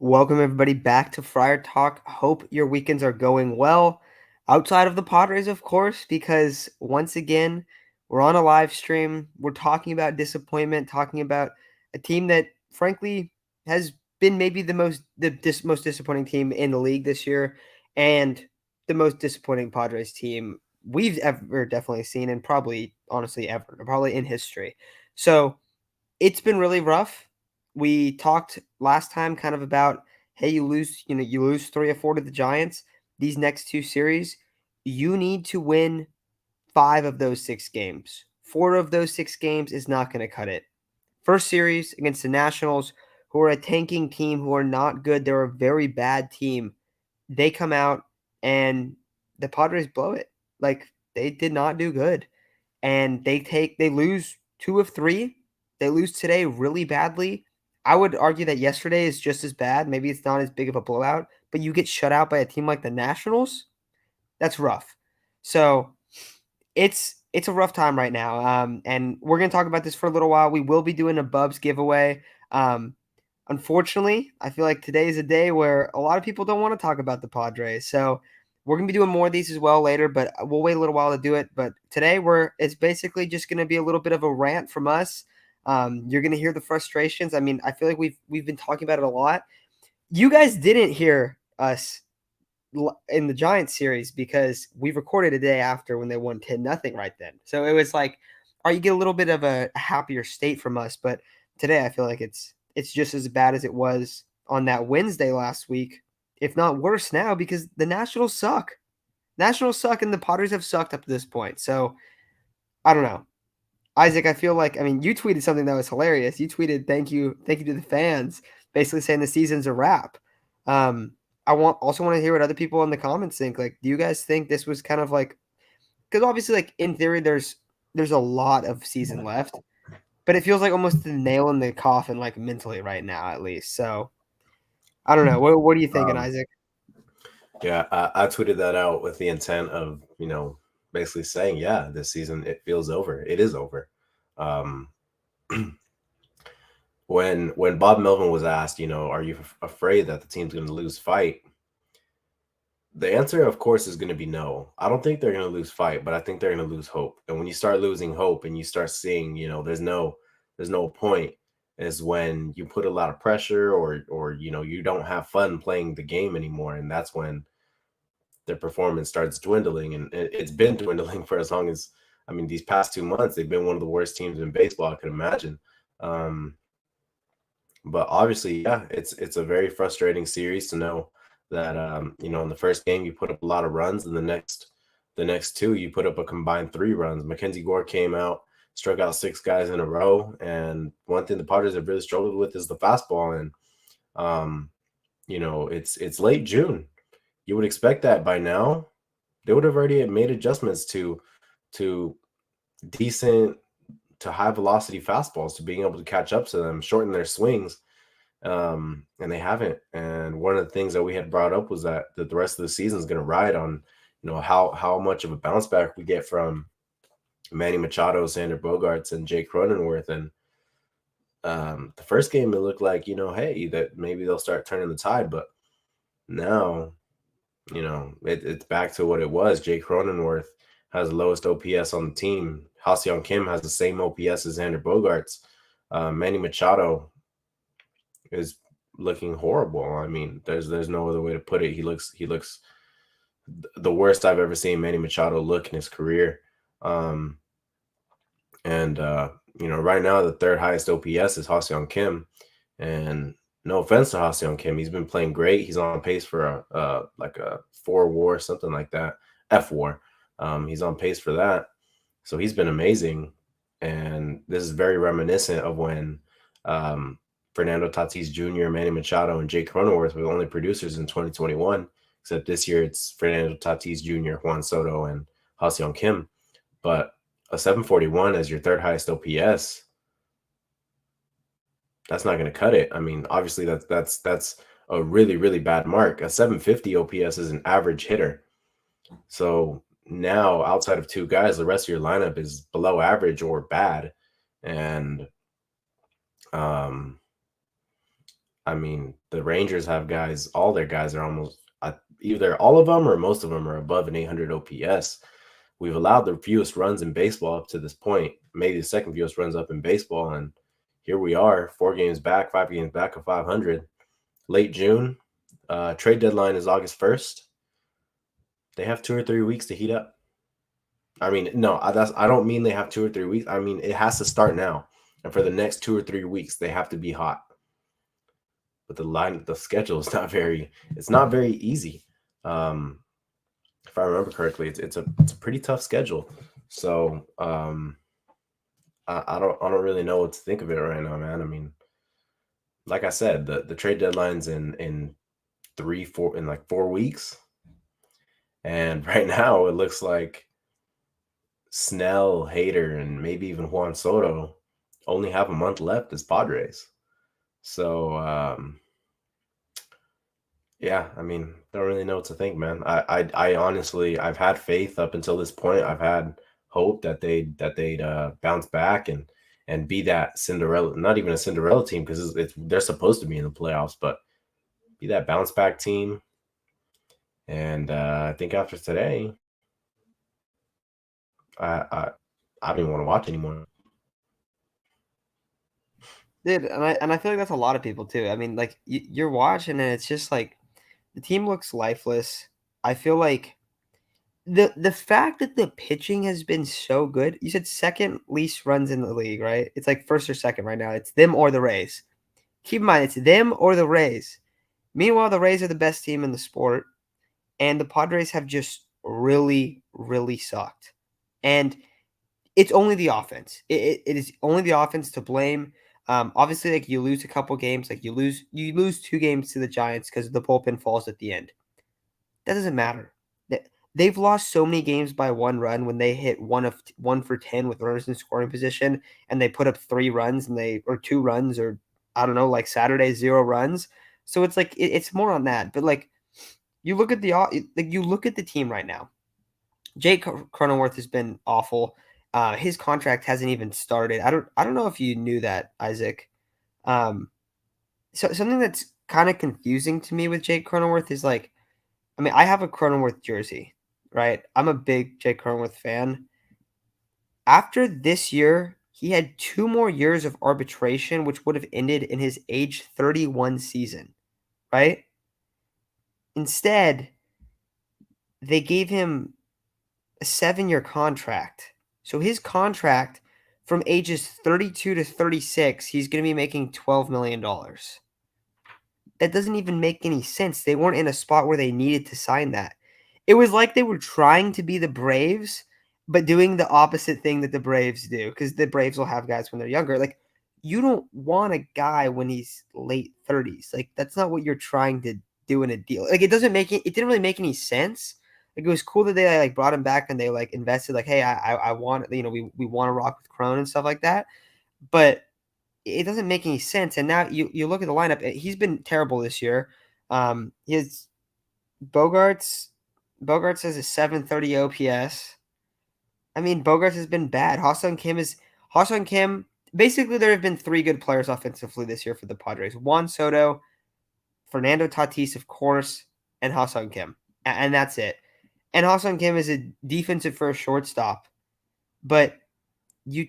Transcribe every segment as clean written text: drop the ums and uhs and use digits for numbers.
Welcome everybody back to Friar Talk. Hope your weekends are going well. Outside of the Padres, of course, because once again, we're on a live stream. We're talking about disappointment, talking about a team that frankly has been maybe most disappointing team in the league this year and the most disappointing Padres team we've ever definitely seen and probably honestly ever, probably in history. So, it's been really rough. We talked last time kind of about, hey, you lose 3 or 4 to the Giants. These next 2 series, you need to win 5 of those 6 games. 4 of those 6 games is not going to cut it. First series against the Nationals, who are a tanking team, who are not good. They're a very bad team. They come out and the Padres blow it. Like, they did not do good, and they lose 2 of 3. They lose today really badly. I would argue that yesterday is just as bad. Maybe it's not as big of a blowout, but you get shut out by a team like the Nationals. That's rough. So it's a rough time right now. And we're gonna talk about this for a little while. We will be doing a Bubs giveaway. Um, Unfortunately, I feel like today is a day where a lot of people don't want to talk about the Padres. So we're gonna be doing more of these as well later, but we'll wait a little while to do it. But today it's basically just gonna be a little bit of a rant from us. You're gonna hear the frustrations. I mean, I feel like we've been talking about it a lot. You guys didn't hear us in the Giants series because we recorded a day after when they won 10-0 right then. So it was like, you get a little bit of a happier state from us, but today I feel like it's just as bad as it was on that Wednesday last week, if not worse now, because the Nationals suck. Nationals suck and the Padres have sucked up to this point. So I don't know. Isaac, I feel like, I mean, you tweeted something that was hilarious. You tweeted thank you to the fans, basically saying the season's a wrap. Um, I also want to hear what other people in the comments think. Like, do you guys think this was kind of like, because obviously, like in theory, there's a lot of season left, but it feels like almost the nail in the coffin, like mentally right now, at least. So I don't know. What are you thinking, Um, Isaac? yeah, I tweeted that out with the intent of, basically saying, yeah, this season it feels over. It is over. Um, when Bob Melvin was asked, are you afraid that the team's going to lose fight? The answer, of course, is going to be no. I don't think they're going to lose fight, but I think they're going to lose hope. And when you start losing hope and you start seeing, there's no point, is when you put a lot of pressure or you don't have fun playing the game anymore, and that's when their performance starts dwindling, and it's been dwindling for as long as, I mean, these past 2 months they've been one of the worst teams in baseball I could imagine. Um, but obviously, yeah, it's a very frustrating series to know that in the first game you put up a lot of runs, and the next two you put up a combined 3 runs. Mackenzie Gore came out, struck out 6 guys in a row, and one thing the Padres have really struggled with is the fastball. And um, it's late June. You would expect that by now they would have already made adjustments to decent to high velocity fastballs, to being able to catch up to them, shorten their swings, and they haven't. And one of the things that we had brought up was that the rest of the season is going to ride on, how much of a bounce back we get from Manny Machado, Sander Bogarts, and Jake Cronenworth. And the first game, it looked like, hey, that maybe they'll start turning the tide, but now, it's back to what it was. Jake Cronenworth has the lowest OPS on the team. Ha-Seong Kim has the same OPS as Xander Bogarts. Manny Machado is looking horrible. I mean, there's no other way to put it. He looks the worst I've ever seen Manny Machado look in his career. Um, and right now the third highest OPS is Ha-Seong Kim, and no offense to Ha-Seong Kim, he's been playing great. He's on pace for a 4 WAR, something like that, F WAR. He's on pace for that, so he's been amazing. And this is very reminiscent of when um, Fernando Tatis Jr., Manny Machado, and Jake Cronenworth were the only producers in 2021. Except this year it's Fernando Tatis Jr., Juan Soto, and Ha-Seong Kim. But a 741 as your third highest OPS, that's not going to cut it. I mean, obviously that's a really, really bad mark. A 750 OPS is an average hitter. So now, outside of 2 guys, the rest of your lineup is below average or bad. And um I mean, the Rangers have guys, all their guys are almost either all of them or most of them are above an 800 OPS. We've allowed the fewest runs in baseball up to this point, maybe the second fewest runs up in baseball. And here we are, 4 games back, 5 games back of 500. Late June, trade deadline is August 1st. They have 2 or 3 weeks to heat up. I mean, no, I don't mean they have 2 or 3 weeks. I mean, it has to start now. And for the next 2 or 3 weeks, they have to be hot. But the schedule is it's not very easy. Um, if I remember correctly, it's a pretty tough schedule. So I don't really know what to think of it right now, man. I mean, like I said, the trade deadline's in 4 weeks, and right now it looks like Snell, Hader, and maybe even Juan Soto only have a month left as Padres. So yeah, I mean, don't really know what to think, man. I honestly, I've had faith up until this point. I've had hope that they'd bounce back and be that Cinderella, not even a Cinderella team because they're supposed to be in the playoffs, but be that bounce back team. And I think after today, I I don't even want to watch anymore. Dude, and I feel like that's a lot of people too. I mean, like you're watching and it's just like the team looks lifeless. I feel like the fact that the pitching has been so good. You said second least runs in the league, right? It's like first or second right now. It's them or the Rays. Keep in mind, it's them or the Rays. Meanwhile, the Rays are the best team in the sport, and the Padres have just really, really sucked. And it's only the offense. It is only the offense to blame. Obviously, like you lose a couple games, like you lose 2 games to the Giants because the bullpen falls at the end. That doesn't matter. They've lost so many games by 1 run when they hit 1 for 10 with runners in scoring position, and they put up 3 runs and they or 2 runs or I don't know, like Saturday 0 runs. So it's like it's more on that. But like you look at the team right now. Jake Cronenworth has been awful. His contract hasn't even started. I don't know if you knew that, Isaac. Um, so something that's kind of confusing to me with Jake Cronenworth is like, I mean, I have a Cronenworth jersey, right? I'm a big Jake Cronenworth fan. After this year, he had 2 more years of arbitration, which would have ended in his age 31 season, right? Instead, they gave him a 7-year contract. So his contract from ages 32 to 36, he's going to be making $12 million. That doesn't even make any sense. They weren't in a spot where they needed to sign that. It was like they were trying to be the Braves, but doing the opposite thing that the Braves do, because the Braves will have guys when they're younger. Like, you don't want a guy when he's late 30s. Like, that's not what you're trying to do in a deal. Like, it didn't really make any sense. Like, it was cool that they like brought him back and they like invested, like, hey, I want, we want to rock with Crone and stuff like that. But it doesn't make any sense. And now you look at the lineup, he's been terrible this year. His Bogarts Bogarts has a 730 OPS. I mean, Bogarts has been bad. Ha-Seong Kim. Basically, there have been 3 good players offensively this year for the Padres: Juan Soto, Fernando Tatis, of course, and Ha-Seong Kim, and that's it. And Ha-Seong Kim is a defensive first shortstop, but you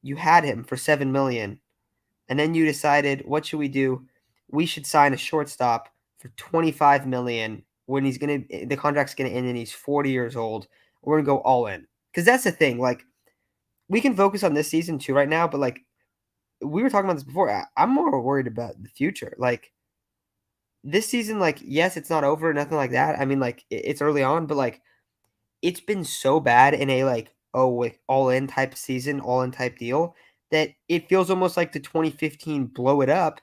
you had him for $7 million. And then you decided, what should we do? We should sign a shortstop for $25 million when the contract's gonna end and he's 40 years old. We're gonna go all in. Because that's the thing. Like, we can focus on this season too right now, but like we were talking about this before. I'm more worried about the future. Like this season, like, yes, it's not over, nothing like that. I mean, like, it's early on, but like it's been so bad in a like, oh, like all in type season, all in type deal, that it feels almost like the 2015 blow it up.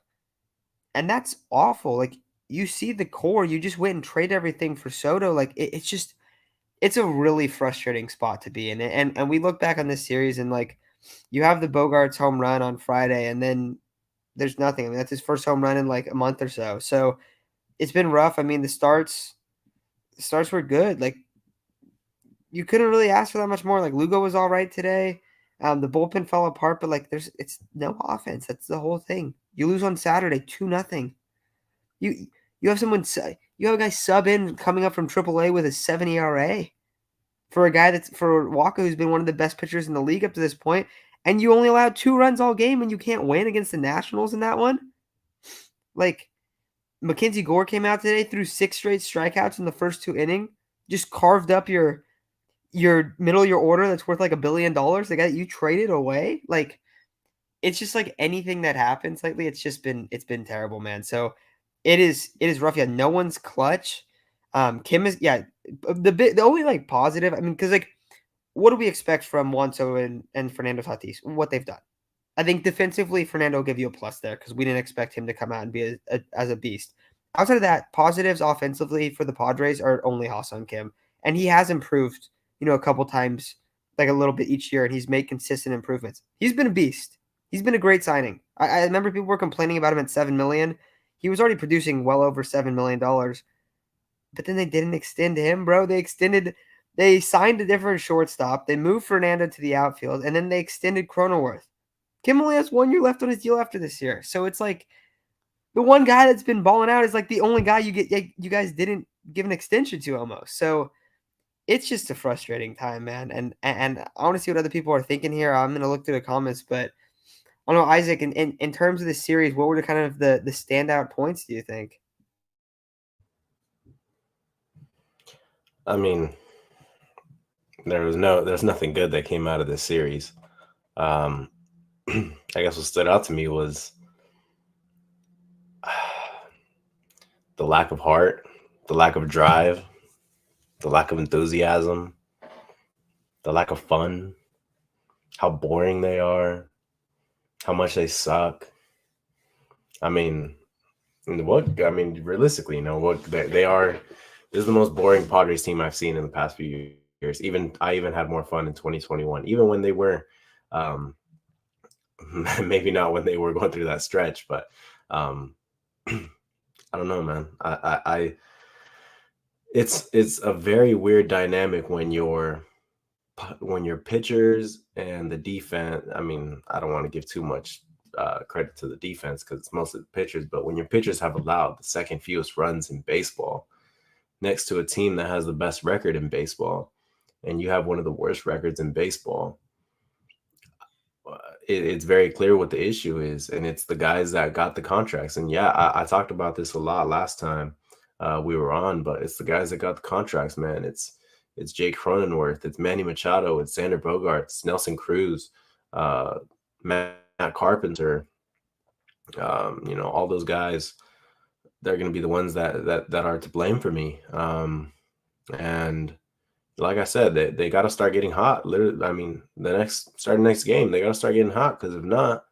And that's awful. Like, you see the core, you just went and trade everything for Soto. Like, it's a really frustrating spot to be in. And we look back on this series and like you have the Bogarts home run on Friday, and then there's nothing. I mean, that's his first home run in like a month or so. So it's been rough. I mean, the starts were good. Like, you couldn't really ask for that much more. Like, Lugo was all right today. The bullpen fell apart, but like it's no offense. That's the whole thing. You lose on Saturday 2-0. You you have you have a guy sub in coming up from AAA with a 7 ERA for a guy that's for Walker who's been one of the best pitchers in the league up to this point, and you only allowed 2 runs all game and you can't win against the Nationals in that one. Like Mackenzie Gore came out today, threw 6 straight strikeouts in the first 2 innings, just carved up your middle of your order that's worth like $1 billion. The guy that you traded away, like it's just like anything that happens lately, it's been terrible, man. So it is rough. Yeah, no one's clutch. Kim is the only like positive. I mean, because like what do we expect from Juan Soto and Fernando Tatis? What they've done. I think defensively, Fernando will give you a plus there because we didn't expect him to come out and be as a beast. Outside of that, positives offensively for the Padres are only Ha-Seong Kim, and he has improved, a couple times, like a little bit each year, and he's made consistent improvements. He's been a beast. He's been a great signing. I remember people were complaining about him at $7 million. He was already producing well over $7 million, but then they didn't extend him, bro. They signed a different shortstop. They moved Fernando to the outfield, and then they extended Cronenworth. Kim only has 1 year left on his deal after this year. So it's like the one guy that's been balling out is like the only guy you guys didn't give an extension to almost. So it's just a frustrating time, man. And I want to see what other people are thinking here. I'm gonna look through the comments, but I don't know, Isaac, in terms of the series, what were the kind of the standout points, do you think? I mean, there's nothing good that came out of this series. Um, I guess what stood out to me was the lack of heart, the lack of drive, the lack of enthusiasm, the lack of fun, how boring they are, how much they suck. I mean, realistically, what they are. This is the most boring Padres team I've seen in the past few years. I even had more fun in 2021, even when they were, um, maybe not when they were going through that stretch, but um, I don't know, man. It's a very weird dynamic when your pitchers and the defense. I mean, I don't want to give too much credit to the defense because it's mostly the pitchers, but when your pitchers have allowed the second fewest runs in baseball next to a team that has the best record in baseball, and you have one of the worst records in baseball, it's very clear what the issue is, and it's the guys that got the contracts. And yeah, I talked about this a lot last time we were on, but it's the guys that got the contracts, man. It's Jake Cronenworth, it's Manny Machado, it's Xander Bogaerts, Nelson Cruz, Matt Carpenter, all those guys. They're going to be the ones that are to blame for me. And like I said, they got to start getting hot. Literally, I mean, starting next game, they got to start getting hot because if not,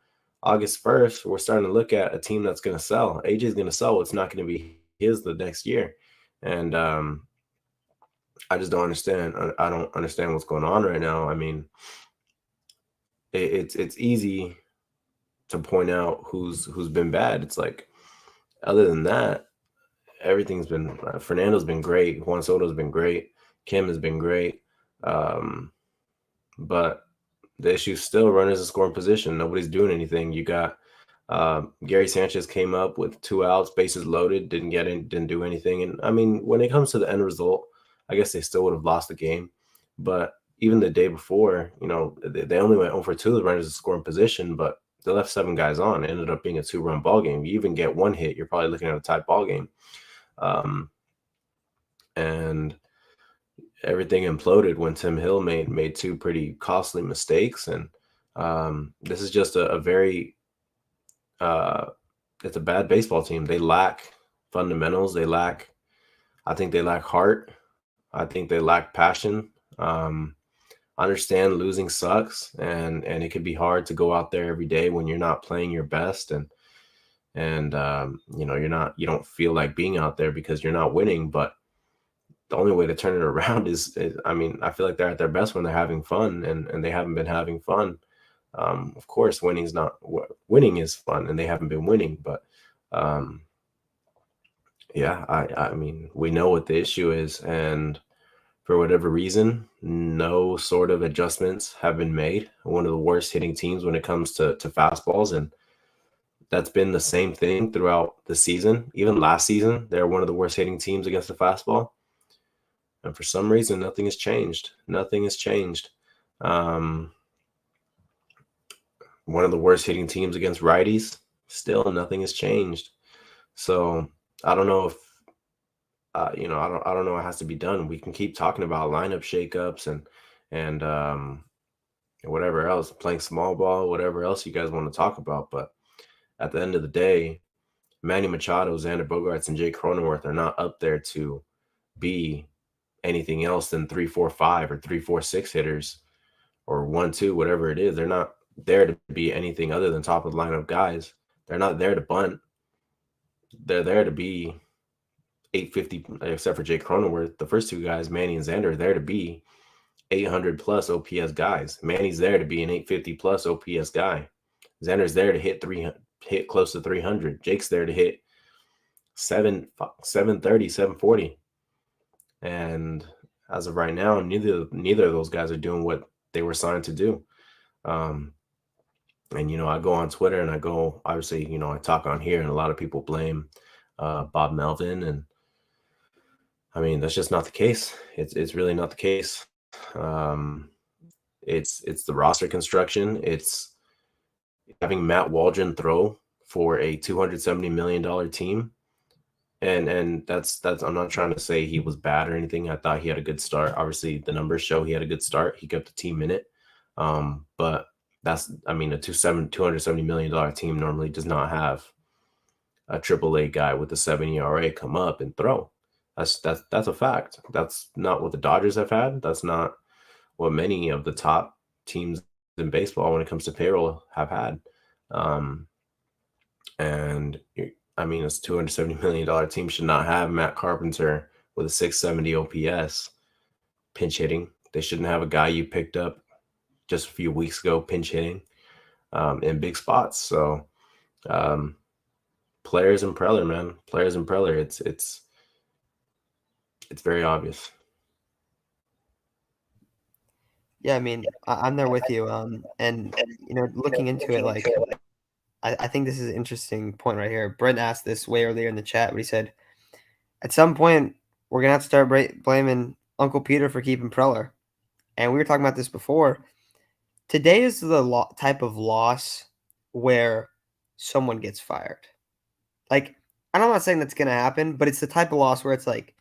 August 1st, we're starting to look at a team that's going to sell. AJ's going to sell what's not going to be his the next year. And I just don't understand. I don't understand what's going on right now. I mean, it's easy to point out who's been bad. It's like, other than that, everything's been Fernando's been great. Juan Soto's been great. Kim has been great. But the issue still runners in scoring position. Nobody's doing anything. You got Gary Sanchez came up with 2 outs, bases loaded, didn't do anything. And I mean, when it comes to the end result, I guess they still would have lost the game. But even the day before, they only went 0 for 2, the runners in scoring position, but they left 7 guys on. It ended up being a 2-run ball game. You even get 1 hit, you're probably looking at a tied ball game. And everything imploded when Tim Hill made 2 pretty costly mistakes. And this is just a very it's a bad baseball team. They lack fundamentals. I think they lack heart. I think they lack passion. I understand losing sucks, and it can be hard to go out there every day when you're not playing your best, and you don't feel like being out there because you're not winning. But the only way to turn it around is I mean, I feel like they're at their best when they're having fun, and they haven't been having fun. Of course, winning is fun, and they haven't been winning. But yeah, I mean, we know what the issue is, and for whatever reason, no sort of adjustments have been made. One of the worst hitting teams when it comes to fastballs, and That's been the same thing throughout the season. Even last season, they're one of the worst hitting teams against the fastball. And for some reason, nothing has changed. Nothing has changed. Um, one of the worst hitting teams against righties. Still, nothing has changed. So I don't know if I don't know what has to be done. We can keep talking about lineup shakeups and whatever else, playing small ball, whatever else you guys want to talk about. But at the end of the day, Manny Machado, Xander Bogaerts, and Jake Cronenworth are not up there to be anything else than 3-4-5 or 3-4-6 hitters or 1-2, whatever it is. They're not there to be anything other than top of the lineup guys. They're not there to bunt. They're there to be 850, except for Jake Cronenworth. The first two guys, Manny and Xander, are there to be 800 plus OPS guys. Manny's there to be an 850 plus OPS guy. Xander's there to hit close to 300. Jake's there to hit 730, 740. And as of right now, neither of those guys are doing what they were signed to do. And I go on Twitter and obviously, I talk on here, and a lot of people blame Bob Melvin, and I mean that's just not the case. It's really not the case. It's the roster construction. It's having Matt Waldron throw for a $270 million team. And that's I'm not trying to say he was bad or anything. I thought he had a good start. Obviously, the numbers show he had a good start. He kept the team in it. But a $270 million team normally does not have a AAA guy with a 7 ERA come up and throw. That's a fact. That's not what the Dodgers have had. That's not what many of the top teams in baseball when it comes to payroll have had. And I mean, this $270 million team should not have Matt Carpenter with a 670 OPS pinch hitting. They shouldn't have a guy you picked up just a few weeks ago pinch hitting in big spots. So players and Preller, man. Players and Preller. It's very obvious. Yeah, I mean, I'm there with you. And looking into it, like I think this is an interesting point right here. Brent asked this way earlier in the chat, but he said, at some point, we're gonna have to start blaming Uncle Peter for keeping Preller. And we were talking about this before. Today is the type of loss where someone gets fired. Like, and I'm not saying that's gonna happen, but it's the type of loss where it's like,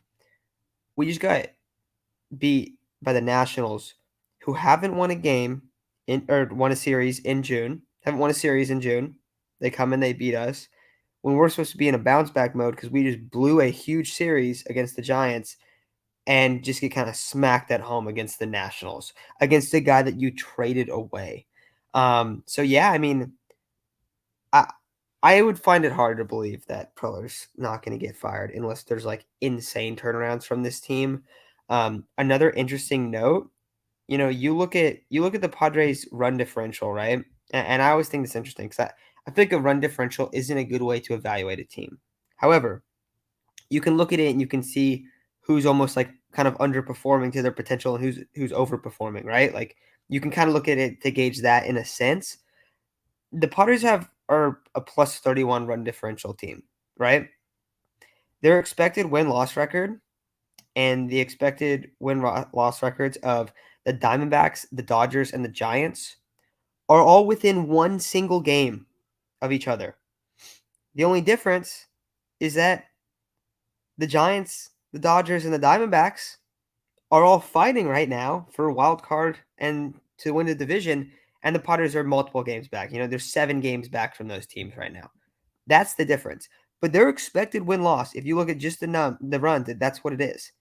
we just got beat by the Nationals, who haven't won a game or won a series in June. Haven't won a series in June. They come in, they beat us when we're supposed to be in a bounce back mode because we just blew a huge series against the Giants and just get kind of smacked at home against the Nationals, against a guy that you traded away. So yeah, I mean, I would find it hard to believe that Preller's not going to get fired unless there's like insane turnarounds from this team. Another interesting note, you look at the Padres run differential, right? And I always think it's interesting because I think a run differential isn't a good way to evaluate a team. However, you can look at it and you can see who's almost like kind of underperforming to their potential and who's overperforming, right? Like you can kind of look at it to gauge that in a sense. The Padres are a plus 31 run differential team, right? Their expected win-loss record and the expected win-loss records of the Diamondbacks, the Dodgers, and the Giants are all within one single game of each other. The only difference is that the Giants, the Dodgers, and the Diamondbacks are all fighting right now for a wild card and to win the division, and the Padres are multiple games back. There's 7 games back from those teams right now. That's the difference. But their expected win-loss, if you look at just the runs, that's what it is.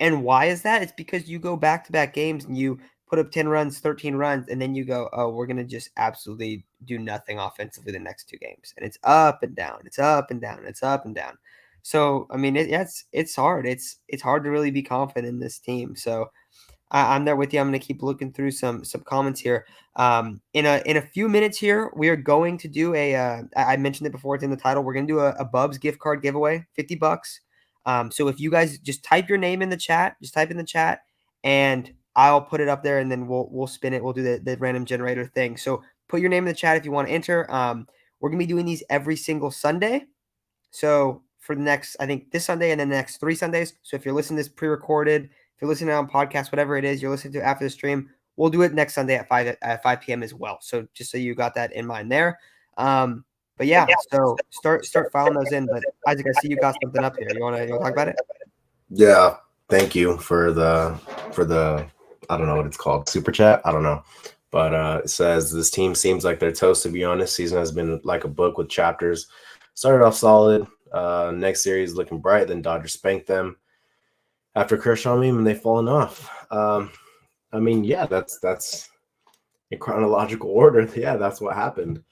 And why is that? It's because you go back-to-back games and you put up 10 runs, 13 runs, and then you go, oh, we're going to just absolutely do nothing offensively the next 2 games. And it's up and down. It's up and down. It's up and down. So, I mean, it's hard. It's hard to really be confident in this team. So, I'm there with you. I'm going to keep looking through some comments here. In a few minutes here, we are going to do I mentioned it before. It's in the title. We're going to do a Bubs gift card giveaway, $50. So if you guys just type your name in the chat, and I'll put it up there, and then we'll spin it. We'll do the random generator thing. So put your name in the chat if you want to enter. We're going to be doing these every single Sunday. So for the next, I think this Sunday and then the next 3 Sundays. So if you're listening to this pre-recorded, if you're listening on podcast, whatever it is you're listening to after the stream, we'll do it next Sunday at 5 p.m. as well. So just so you got that in mind there. But yeah, so start filing those in. But Isaac, I see you got something up here. You wanna talk about it? Yeah, thank you for the I don't know what it's called, super chat. I don't know, but it says this team seems like they're toast. To be honest, season has been like a book with chapters. Started off solid. Next series looking bright. Then Dodgers spanked them after Kershaw meme, and they've fallen off. I mean, yeah, that's in chronological order. Yeah, that's what happened.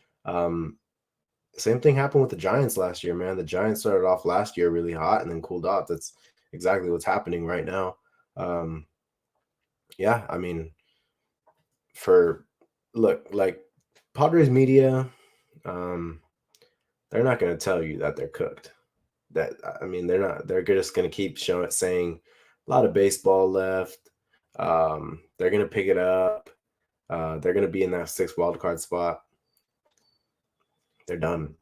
Same thing happened with the Giants last year, man. The Giants started off last year really hot and then cooled off. That's exactly what's happening right now. Yeah, I mean, like Padres media, they're not going to tell you that they're cooked. That I mean, they're not. They're just going to keep saying a lot of baseball left. They're going to pick it up. They're going to be in that 6th wild card spot. They're done.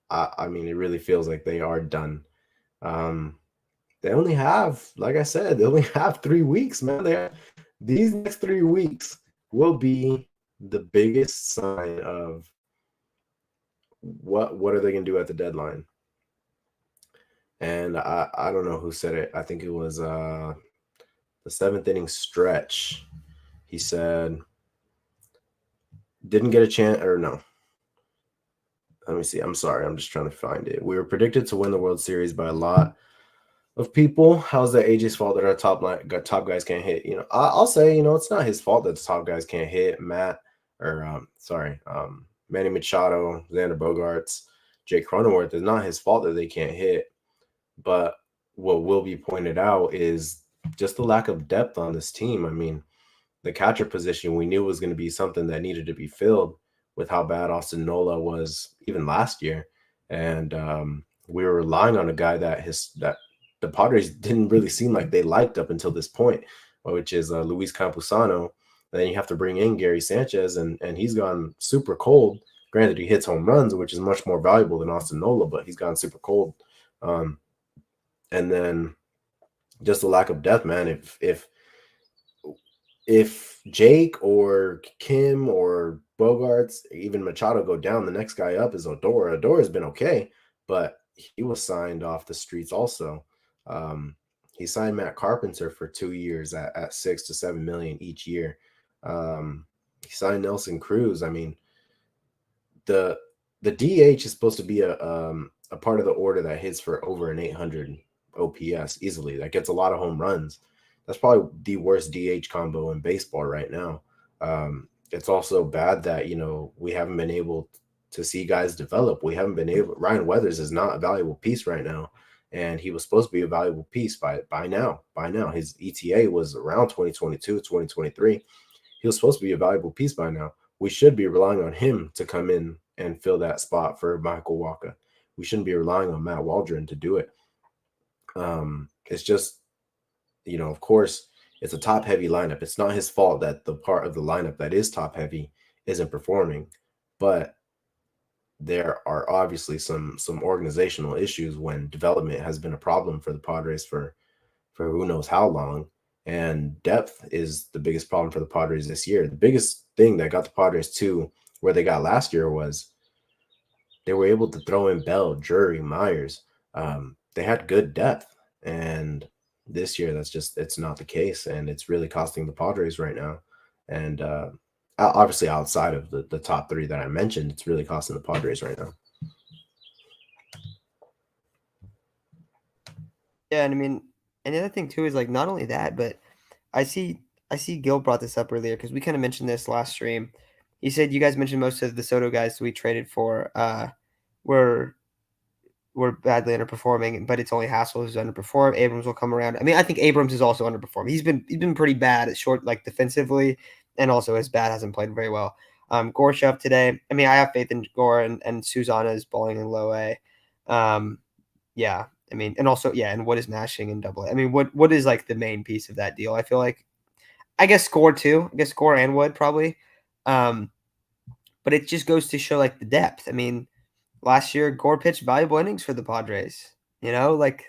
I mean, it really feels like they are done. They only have, like I said, they only have 3 weeks, man. These next 3 weeks will be the biggest sign of what are they going to do at the deadline. And I don't know who said it. I think it was the 7th inning stretch. He said, didn't get a chance, or no. Let me see. I'm sorry. I'm just trying to find it. We were predicted to win the World Series by a lot of people. How's that AJ's fault that our top guys can't hit? You know, I'll say, you know, it's not his fault that the top guys can't hit. Manny Machado, Xander Bogaerts, Jake Cronenworth. It's not his fault that they can't hit. But what will be pointed out is just the lack of depth on this team. I mean, the catcher position we knew was going to be something that needed to be filled with how bad Austin Nola was even last year. And we were relying on a guy that the Padres didn't really seem like they liked up until this point, which is Luis Campusano. And then you have to bring in Gary Sanchez, and he's gone super cold. Granted, he hits home runs, which is much more valuable than Austin Nola, but he's gone super cold. And then just the lack of depth, man. If Jake or Kim or Bogarts, even Machado go down, the next guy up is Odor. Odor has been okay, but he was signed off the streets also. He signed Matt Carpenter for 2 years at $6 to $7 million each year. He signed Nelson Cruz. I mean, the DH is supposed to be a part of the order that hits for over an 800 OPS easily. That gets a lot of home runs. That's probably the worst DH combo in baseball right now. It's also bad that, you know, we haven't been able to see guys develop. We haven't been able. Ryan Weathers is not a valuable piece right now, and he was supposed to be a valuable piece by now. By now, his ETA was around 2022, 2023. He was supposed to be a valuable piece by now. We should be relying on him to come in and fill that spot for Michael Wacha. We shouldn't be relying on Matt Waldron to do it. It's just, you know, of course, it's a top-heavy lineup. It's not his fault that the part of the lineup that is top-heavy isn't performing, but there are obviously some organizational issues when development has been a problem for the Padres for who knows how long, and depth is the biggest problem for the Padres this year. The biggest thing that got the Padres to where they got last year was they were able to throw in Bell, Drury, Myers. They had good depth, and this year it's not the case, and it's really costing the Padres right now. And obviously outside of the top 3 that I mentioned, it's really costing the Padres right now. Yeah, and I mean, and the other thing too is like not only that, but I see Gil brought this up earlier because we kind of mentioned this last stream. He said you guys mentioned most of the Soto guys we traded for were badly underperforming, but it's only Hassel who's underperformed. Abrams will come around. I mean, I think Abrams is also underperformed. He's been pretty bad at short, like defensively, and also his bat hasn't played very well. Gorshev today. I mean, I have faith in Gore, and Susanna is bowling in low A. Yeah, I mean, and also and what is mashing in double A? I mean, what is like the main piece of that deal? I feel like, I guess Score too. I guess Score and Wood probably. But but it just goes to show like the depth. I mean, last year Gore pitched valuable innings for the Padres. Like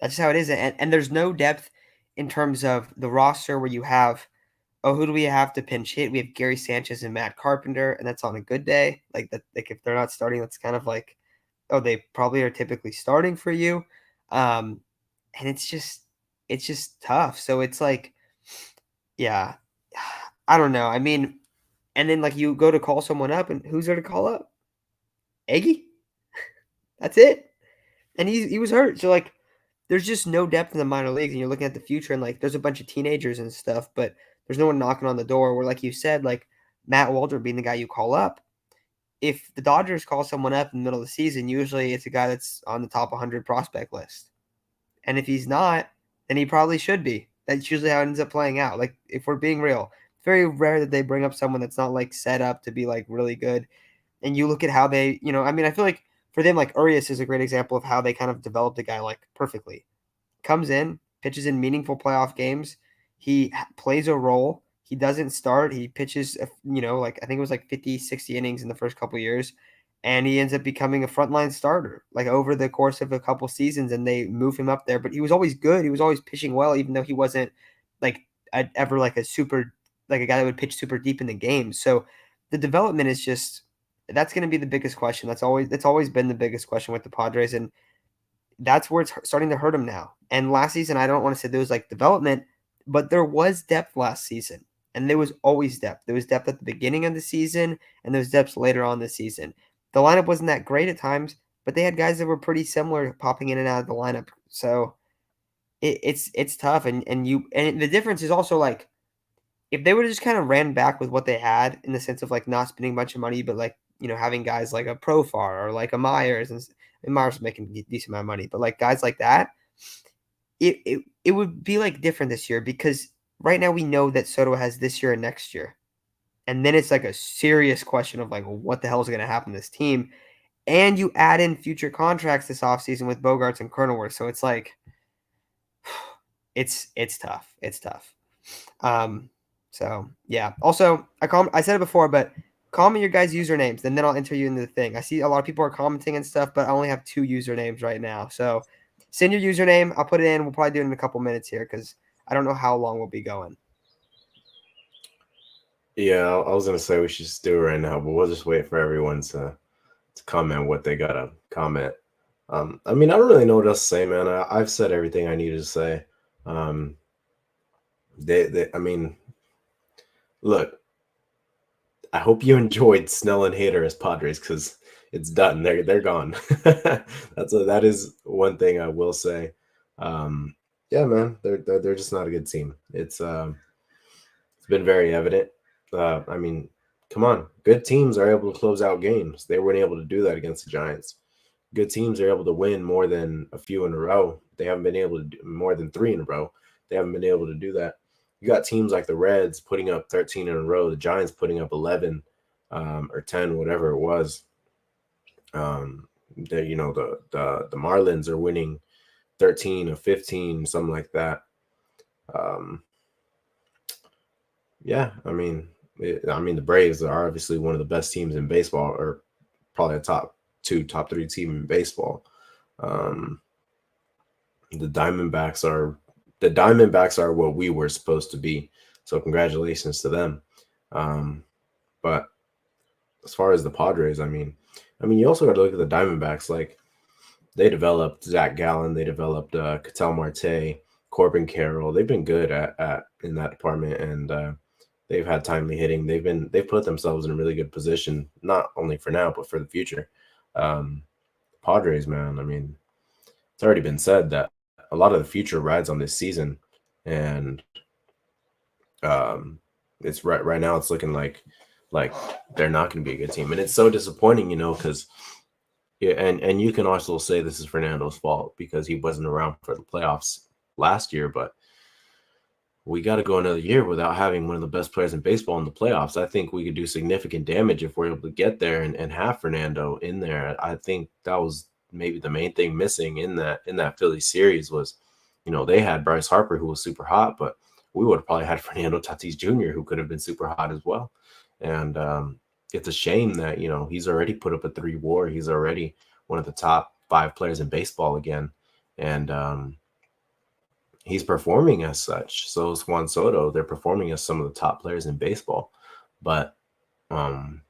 that's just how it is. And there's no depth in terms of the roster where you have, oh, who do we have to pinch hit? We have Gary Sanchez and Matt Carpenter, and that's on a good day. Like that, like if they're not starting, that's kind of like, oh, they probably are typically starting for you. Um, and it's just tough. So it's like, yeah, I don't know. I mean, and then like you go to call someone up, and who's there to call up? Eggy. That's it. And he was hurt. So like, there's just no depth in the minor leagues, and you're looking at the future, and like, there's a bunch of teenagers and stuff, but there's no one knocking on the door. Where like you said, like Matt Waldrop being the guy you call up. If the Dodgers call someone up in the middle of the season, usually it's a guy that's on the top 100 prospect list. And if he's not, then he probably should be. That's usually how it ends up playing out. Like, if we're being real, it's very rare that they bring up someone that's not like set up to be like really good. And you look at how they, I mean, I feel like for them, like Urias is a great example of how they kind of developed a guy like perfectly. Comes in, pitches in meaningful playoff games. He plays a role. He doesn't start. He pitches, like I think it was like 50, 60 innings in the first couple years. And he ends up becoming a frontline starter like over the course of a couple seasons, and they move him up there. But he was always good. He was always pitching well, even though he wasn't like ever like a super, like a guy that would pitch super deep in the game. So the development is just, that's going to be the biggest question. That's always been the biggest question with the Padres. And that's where it's starting to hurt him now. And last season, I don't want to say there was like development, but there was depth last season. And there was always depth. There was depth at the beginning of the season, and there was depth later on the season. The lineup wasn't that great at times, but they had guys that were pretty similar popping in and out of the lineup. So it's tough. And the difference is also like, if they would have just kind of ran back with what they had in the sense of like not spending a bunch of money, but like, having guys like a Profar or like a Myers, and Myers was making a decent amount of money, but like guys like that, it would be like different this year, because right now we know that Soto has this year and next year. And then it's like a serious question of like, what the hell is going to happen to this team? And you add in future contracts this offseason with Bogarts and Cronenworth. So it's like, it's tough. It's tough. Um, so yeah. Also, I said it before, but call me your guys' usernames, and then I'll enter you into the thing. I see a lot of people are commenting and stuff, but I only have 2 usernames right now. So send your username. I'll put it in. We'll probably do it in a couple minutes here because I don't know how long we'll be going. Yeah, I was gonna say we should just do it right now, but we'll just wait for everyone to comment what they gotta comment. I mean, I don't really know what else to say, man. I've said everything I needed to say. Um, I mean, look, I hope you enjoyed Snell and Hader as Padres because it's done. They're gone. That is one thing I will say. Yeah, man, they're just not a good team. It's been very evident. I mean, come on, good teams are able to close out games. They weren't able to do that against the Giants. Good teams are able to win more than a few in a row. They haven't been able to do more than 3 in a row. They haven't been able to do that. You got teams like the Reds putting up 13 in a row, the Giants putting up 11 or 10, whatever it was. The Marlins are winning 13 or 15, something like that. Um, yeah, I mean, the Braves are obviously one of the best teams in baseball, or probably a top 2, top 3 team in baseball. Um, the Diamondbacks are what we were supposed to be. So congratulations to them. But as far as the Padres, I mean, you also got to look at the Diamondbacks. Like, they developed Zach Gallen, they developed Ketel Marte, Corbin Carroll. They've been good at in that department, and they've had timely hitting. They've put themselves in a really good position, not only for now but for the future. Padres, man, I mean, it's already been said that a lot of the future rides on this season, and um, it's right now it's looking like they're not going to be a good team, and it's so disappointing, because yeah, and you can also say this is Fernando's fault because he wasn't around for the playoffs last year, but we got to go another year without having one of the best players in baseball in the playoffs. I think we could do significant damage if we're able to get there and have Fernando in there. I think that was maybe the main thing missing in that Philly series was, they had Bryce Harper, who was super hot, but we would have probably had Fernando Tatis Jr., who could have been super hot as well. And it's a shame that he's already put up a 3 WAR. He's already one of the top 5 players in baseball again, and he's performing as such. So is Juan Soto. They're performing as some of the top players in baseball, but um,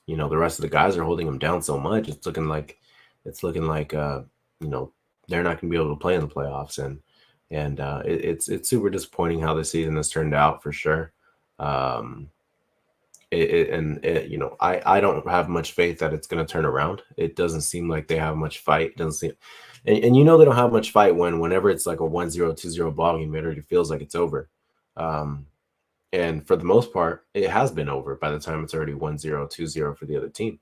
the rest of the guys are holding him down so much. It's looking like you know they're not going to be able to play in the playoffs, and it's super disappointing how the season has turned out for sure. Um, I don't have much faith that it's going to turn around. It doesn't seem like they have much fight. It doesn't seem, and they don't have much fight whenever it's like a 1-0, 2-0 ball game. It already feels like it's over. Um, and for the most part, it has been over by the time it's already 1-0, 2-0 for the other team.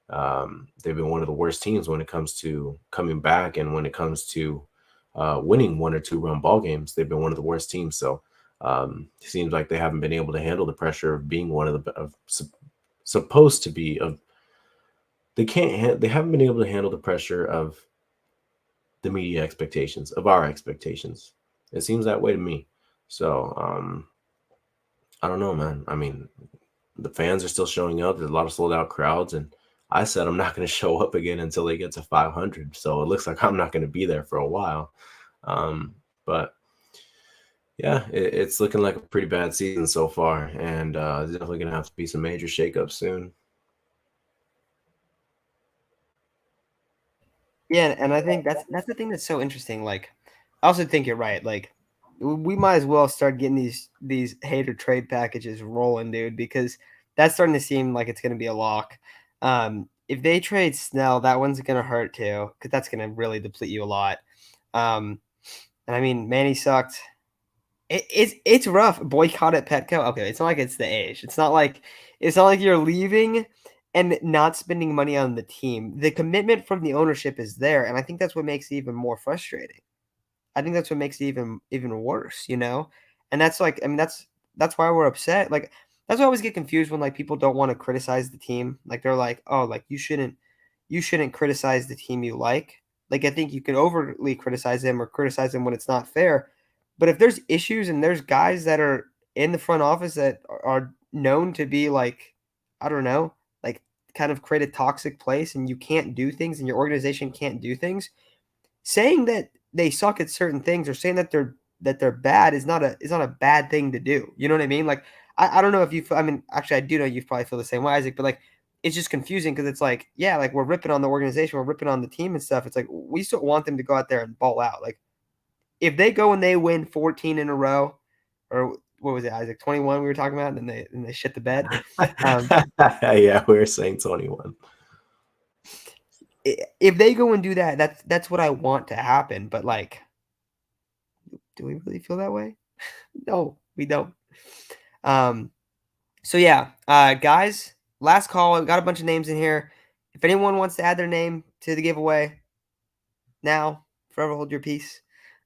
They've been one of the worst teams when it comes to coming back, and when it comes to winning 1 or 2 run ball games. They've been one of the worst teams. So it seems like they haven't been able to handle the pressure of being one of the supposed to be of they haven't been able to handle the pressure of the media expectations, of our expectations. It seems that way to me. So I don't know, man. I mean, the fans are still showing up. There's a lot of sold out crowds, and I said I'm not going to show up again until they get to 500. So it looks like I'm not going to be there for a while. But yeah, it's looking like a pretty bad season so far, and there's definitely going to have to be some major shakeups soon. Yeah, and I think that's the thing that's so interesting. Like, I also think you're right. Like, we might as well start getting these hater trade packages rolling, dude, because that's starting to seem like it's going to be a lock. If they trade Snell, that one's going to hurt too, because that's going to really deplete you a lot. Um, and I mean, Manny sucked. It's rough. Boycott at Petco. Okay, it's not like it's the age. It's not like you're leaving and not spending money on the team. The commitment from the ownership is there, and I think that's what makes it even more frustrating. I think that's what makes it even worse, you know? And that's like I mean that's why we're upset. Like that's why I always get confused when like people don't want to criticize the team. Like they're like, "Oh, like you shouldn't criticize the team you like." Like I think you can overly criticize them or criticize them when it's not fair. But if there's issues and there's guys that are in the front office that are known to be like I don't know, like kind of create a toxic place and you can't do things and your organization can't do things, saying that they suck at certain things or saying that they're bad is not a bad thing to do. You know what I mean? Like I don't know if I mean actually I do know you probably feel the same way, Isaac, but like it's just confusing because it's like yeah, like we're ripping on the organization, we're ripping on the team and stuff. It's like we still want them to go out there and ball out. Like if they go and they win 14 in a row, or what was it, Isaac? 21 we were talking about, and they shit the bed. Um, Yeah, we were saying 21. if they go and do that, that's what I want to happen. But like, do we really feel that way? No, we don't. Um, so yeah, guys, last call. We've got a bunch of names in here. If anyone wants to add their name to the giveaway, now, forever hold your peace.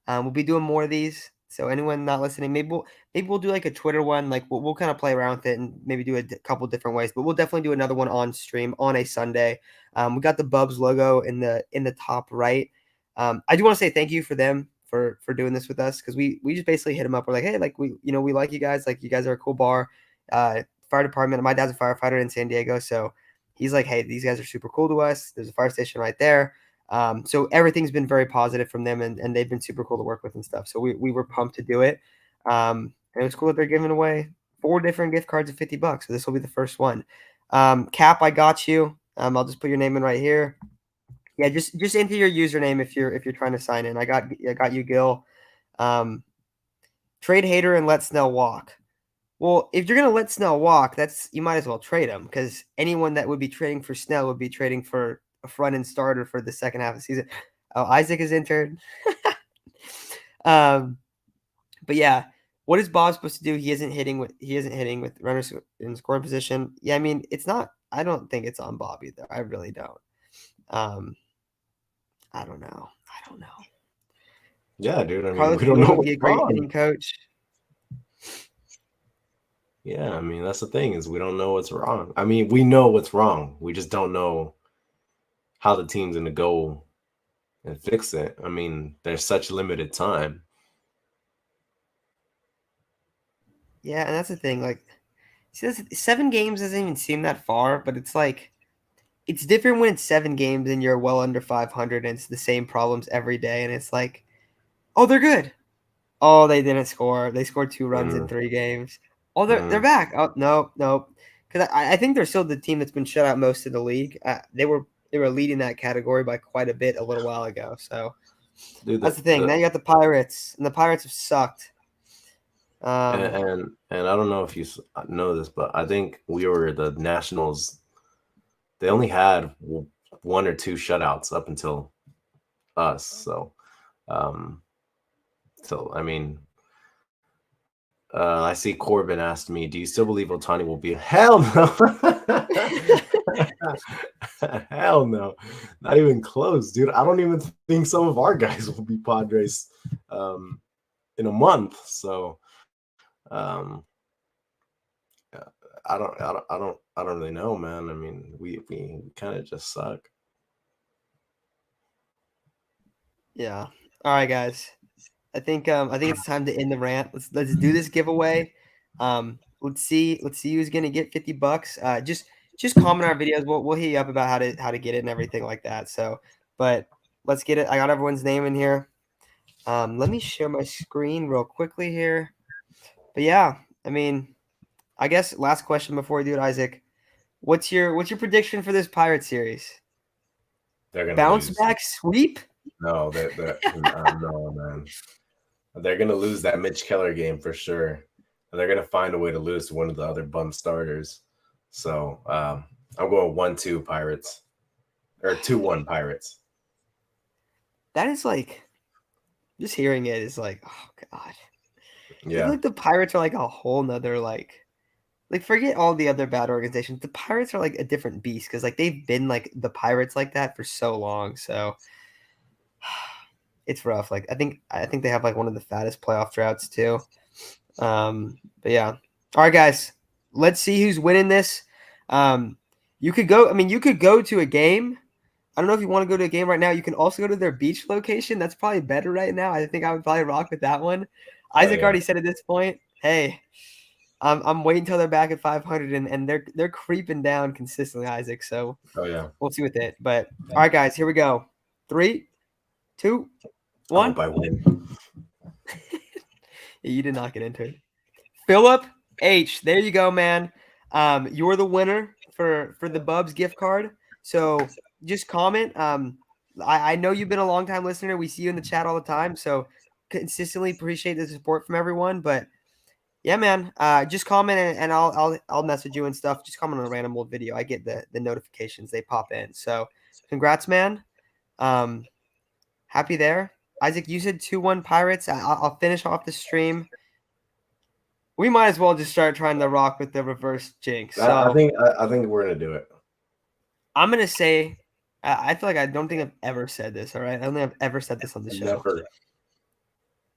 We'll be doing more of these. So anyone not listening, maybe we'll do like a Twitter one. Like we'll kind of play around with it and maybe do a couple different ways. But we'll definitely do another one on stream on a Sunday. We got the Bubs logo in the top right. I do want to say thank you for them for doing this with us because we just basically hit them up. We're like, hey, like we like you guys. Like you guys are a cool bar. Fire department. My dad's a firefighter in San Diego, so he's like, hey, these guys are super cool to us. There's a fire station right there. So everything's been very positive from them, and they've been super cool to work with and stuff. So we were pumped to do it. And it was cool that they're giving away 4 different gift cards of $50. So this will be the first one. Cap, I got you. I'll just put your name in right here. Yeah, just enter your username if you're trying to sign in. I got you, Gil. Um, trade Hater and let Snell walk. Well, if you're gonna let Snell walk, that's you might as well trade him because anyone that would be trading for Snell would be trading for a front end starter for the second half of the season. Oh, Isaac is entered. um, but yeah, what is Bob supposed to do? He isn't hitting with runners in scoring position. Yeah, I mean it's not. I don't think it's on Bob either. I really don't. Um, I don't know. I don't know. Yeah, dude. I mean, Carlos we don't Beltran know would be what's a great wrong. hitting coach. Yeah, I mean, that's the thing is we don't know what's wrong. I mean, we know what's wrong. We just don't know how the team's gonna go and fix it. I mean, there's such limited time. Yeah, and that's the thing. Like See, 7 games doesn't even seem that far, but it's like it's different when it's 7 games and you're well under 500 and it's the same problems every day, and it's like, oh, they're good. Oh, they didn't score. They scored 2 runs in Mm, 3 games. Oh, they're mm. back. Oh, no, no, because I think they're still the team that's been shut out most of the league. They were leading that category by quite a bit a little while ago. So Dude, that's the thing. Now you got the Pirates, and the Pirates have sucked. Um, and I don't know if you know this, but I think we were the Nationals. They only had one or two shutouts up until us. Um, so I mean, I see Corbin asked me, "Do you still believe Otani will be?" Hell no, hell no, not even close, dude. I don't even think some of our guys will be Padres um, in a month. So um, I don't really know, man. I mean, we kind of just suck. yeah. All right, guys. I think it's time to end the rant. Let's do this giveaway. Let's see who's gonna get $50. Just comment our videos. We'll hit you up about how to get it and everything like that. So, but let's get it. I got everyone's name in here. Let me share my screen real quickly here. But yeah, I mean, I guess last question before we do it, Isaac. What's your prediction for this Pirate series? They're gonna Bounce lose. back sweep? No, no, man. They're gonna lose that Mitch Keller game for sure, and they're gonna find a way to lose to one of the other bum starters. So I'm going 1-2 Pirates or 2-1 Pirates. That is like just hearing it is like, oh God. I feel Yeah, like the Pirates are like a whole nother like forget all the other bad organizations. The Pirates are like a different beast because like they've been like the Pirates like that for so long. So it's rough. Like I think they have like one of the fattest playoff droughts too. But yeah. All right, guys. Let's see who's winning this. Um, you could go. I mean, you could go to a game. I don't know if you want to go to a game right now. You can also go to their beach location. That's probably better right now. I think I would probably rock with that one. oh Isaac yeah, already said at this point, hey, I'm waiting until they're back at 500 and they're creeping down consistently, Isaac. So oh yeah. we'll see with it. But all right, guys, here we go. 3, 2, I hope 1. I win. You did not get into it. Philip H. There you go, man. You're the winner for the Bubs gift card. So just comment. I know you've been a long time listener. We see you in the chat all the time. So consistently appreciate the support from everyone. But yeah, man. Just comment and I'll message you and stuff. Just comment on a random old video. I get the notifications. They pop in. So congrats, man. Um, happy there. Isaac, you said 2-1 Pirates. I'll finish off the stream. We might as well just start trying to rock with the reverse jinx. I So think I think we're gonna do it. I'm gonna say, I feel like I don't think I've ever said this. All right, I don't think I've ever said this on the show. Never.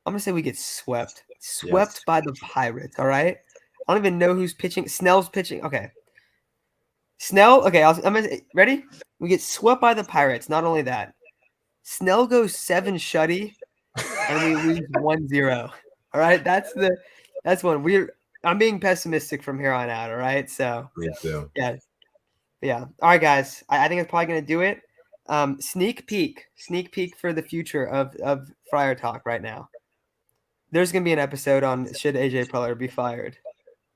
I'm gonna say we get swept, Yes. swept by the Pirates. All right. I don't even know who's pitching. Snell's pitching. Okay, Snell. Okay, I'm gonna ready. We get swept by the Pirates. Not only that, Snell goes 7 shutty, and we lose 1-0. All right, that's one. I'm being pessimistic from here on out. All right, so Me too. yeah. Yeah. All right, guys. I think it's probably gonna do it. Sneak peek for the future of Friar Talk right now. There's gonna be an episode on should AJ Preller be fired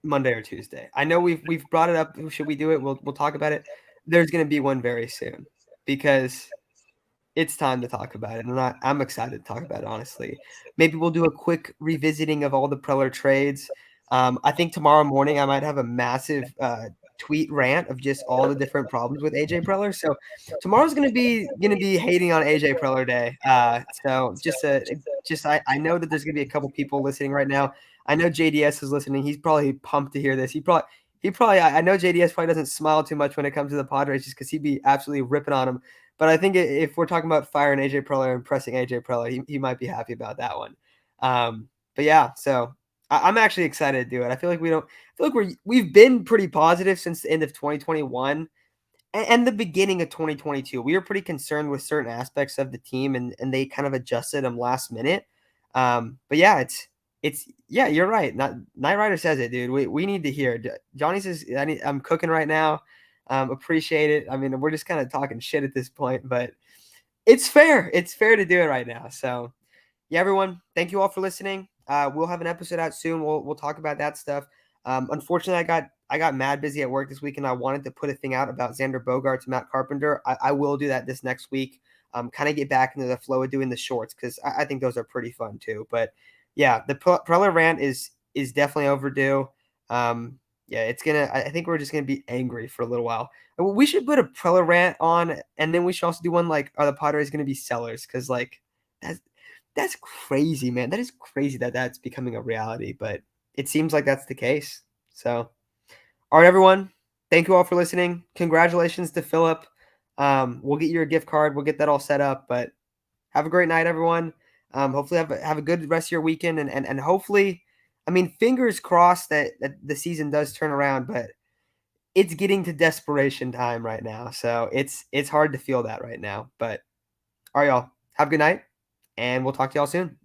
Monday or Tuesday. I know we've brought it up. Should we do it? We'll talk about it. There's gonna be one very soon because it's time to talk about it, and I'm excited to talk about it. Honestly, maybe we'll do a quick revisiting of all the Preller trades. I think tomorrow morning I might have a massive tweet rant of just all the different problems with AJ Preller. So tomorrow's gonna be hating on AJ Preller day. So just I know that there's gonna be a couple people listening right now. I know JDS is listening. He's probably pumped to hear this. He probably I know JDS probably doesn't smile too much when it comes to the Padres just because he'd be absolutely ripping on him. But I think if we're talking about firing AJ Preller and pressing AJ Preller, he might be happy about that one. But yeah, so I'm actually excited to do it. I feel like we've been pretty positive since the end of 2021 and the beginning of 2022. We were pretty concerned with certain aspects of the team, and they kind of adjusted them last minute. But yeah, It's yeah, you're right. Not Knight Rider says it, dude. We need to hear. Johnny says I'm cooking right now. Appreciate it. I mean, we're just kind of talking shit at this point, but it's fair. It's fair to do it right now. So yeah, everyone, thank you all for listening. We'll have an episode out soon. We'll talk about that stuff. Unfortunately, I got mad busy at work this week, and I wanted to put a thing out about Xander Bogaerts, Matt Carpenter. I will do that this next week. Kind of get back into the flow of doing the shorts because I think those are pretty fun too. But yeah, the Preller rant is definitely overdue. Yeah, it's gonna. I think we're just gonna be angry for a little while. We should put a Preller rant on, and then we should also do one like, are the Padres gonna be sellers? Because like that's that's crazy, man. That is crazy that that's becoming a reality, but it seems like that's the case. So, all right, everyone. Thank you all for listening. Congratulations to Philip. We'll get you a gift card. We'll get that all set up. But have a great night, everyone. Hopefully, have a good rest of your weekend, and hopefully, I mean, fingers crossed that the season does turn around. But it's getting to desperation time right now, so it's hard to feel that right now. But all right, y'all. Have a good night, and we'll talk to y'all soon.